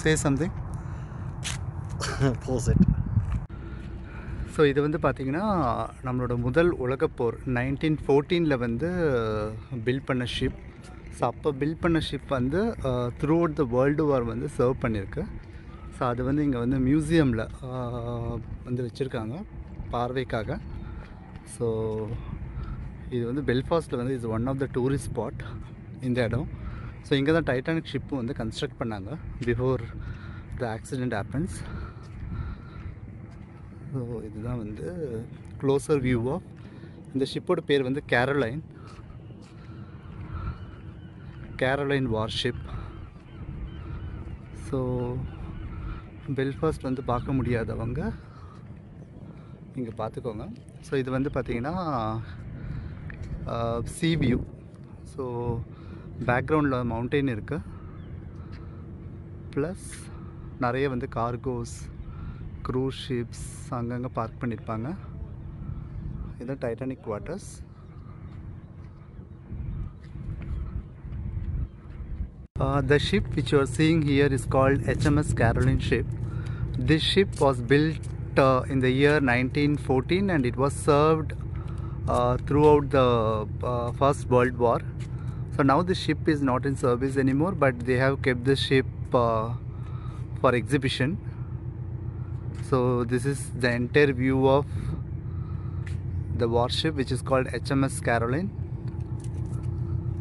Say something. Pause it. So இது வந்து பார்த்திங்கன்னா நம்மளோட முதல் உலகப்போர் 1914 வந்து பில்ட் பண்ண ஷிப். ஸோ அப்போ பில்ட் பண்ண ஷிப் வந்து through out the world war வந்து சர்வ் பண்ணியிருக்கு. ஸோ அது வந்து இங்கே வந்து மியூசியமில் வந்து வச்சுருக்காங்க பார்வைக்காக. ஸோ இது வந்து பெல்ஃபாஸ்ட்டில் வந்து is one of the tourist spot இந்த இடம். ஸோ இங்கே தான் டைட்டானிக் ஷிப்பும் வந்து கன்ஸ்ட்ரக்ட் பண்ணாங்க before the accident happens. So இதுதான் வந்து க்ளோசர் வியூ ஆஃப் இந்த ஷிப்போட பேர் வந்து கேரோலைன் வார்ஷிப். ஸோ பெல்ஃபாஸ்ட் வந்து பார்க்க முடியாதவங்க இங்கே பார்த்துக்கோங்க. ஸோ இது வந்து பார்த்திங்கன்னா சீ வியூ. ஸோ பேக்ரவுண்டில் மவுண்டெயின் இருக்குது, ப்ளஸ் நிறைய வந்து கார்கோஸ், க்ரூஸ் ஷிப்ஸ் அங்கங்கே பார்க் பண்ணியிருப்பாங்க. இதுதான் Titanic quarters. The ship which you are seeing here is called HMS Caroline ship. This ship was built in the year 1914 and it was served throughout the First World War. So now the ship is not in service anymore, but they have kept the ship for exhibition. So this is the entire view of the warship which is called HMS Caroline.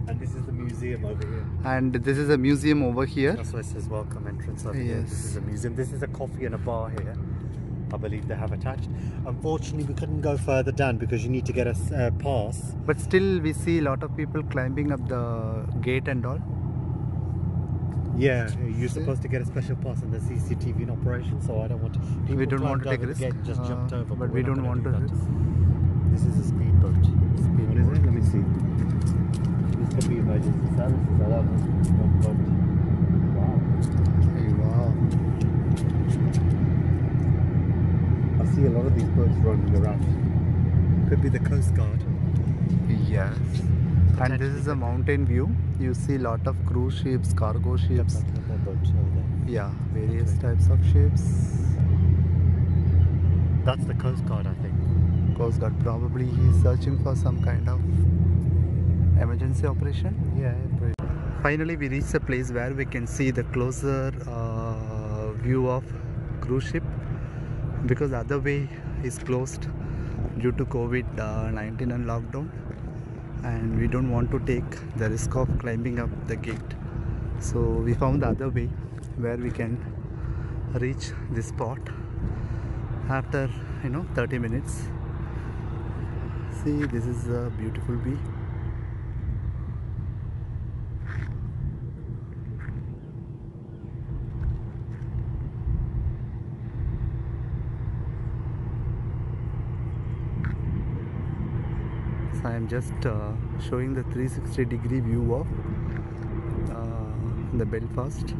And this is the museum over here. And this is a museum over here. That's why it says welcome entrance over here. Yes. This is a museum. This is a coffee and a bar here, I believe they have attached. Unfortunately, we couldn't go further down because you need to get a pass. But still we see a lot of people climbing up the gate and all. Yeah, you're supposed to get a special pass and the CCTV in operation, so I don't want to. We don't want to take a risk. Just jumped over, but we don't want to risk. This is a speedboat. What is it? Let me see. This could be emergency services. I don't know. Wow. Hey, wow. I see a lot of these boats running around. Could be the Coast Guard. Yes. And this is a mountain view. You see a lot of cruise ships, cargo ships. Yeah, various types of ships. That's the Coast Guard, I think. Coast Guard, probably he's searching for some kind of emergency operation. Yeah. Finally we reached a place where we can see the closer view of cruise ship, because the other way is closed due to COVID-19 and lockdown, and we don't want to take the risk of climbing up the gate. So we found the other way where we can reach this spot after 30 minutes. See, this is a beautiful view. I am just showing the 360-degree view of the Belfast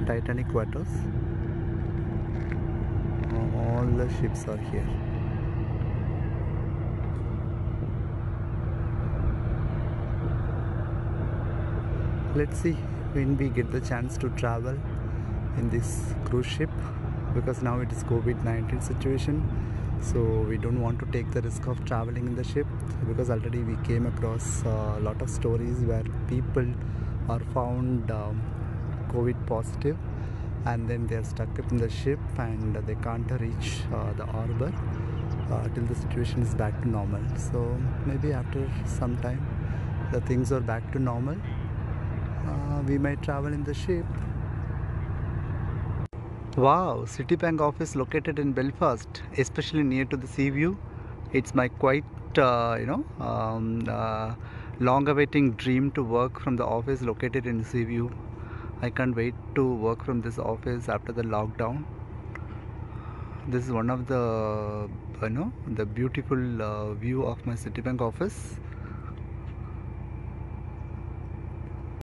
Titanic quarters. All the ships are here. Let's see when we get the chance to travel in this cruise ship, because now it is COVID-19 situation. So we don't want to take the risk of traveling in the ship, because already we came across a lot of stories where people are found COVID positive and then they are stuck up in the ship and they can't reach the harbor till the situation is back to normal. So maybe after some time the things are back to normal, we might travel in the ship. Wow, Citibank office located in Belfast, especially near to the sea view. It's my quite long awaiting dream to work from the office located in the sea view. I can't wait to work from this office after the lockdown. This is one of the the beautiful view of my Citibank office.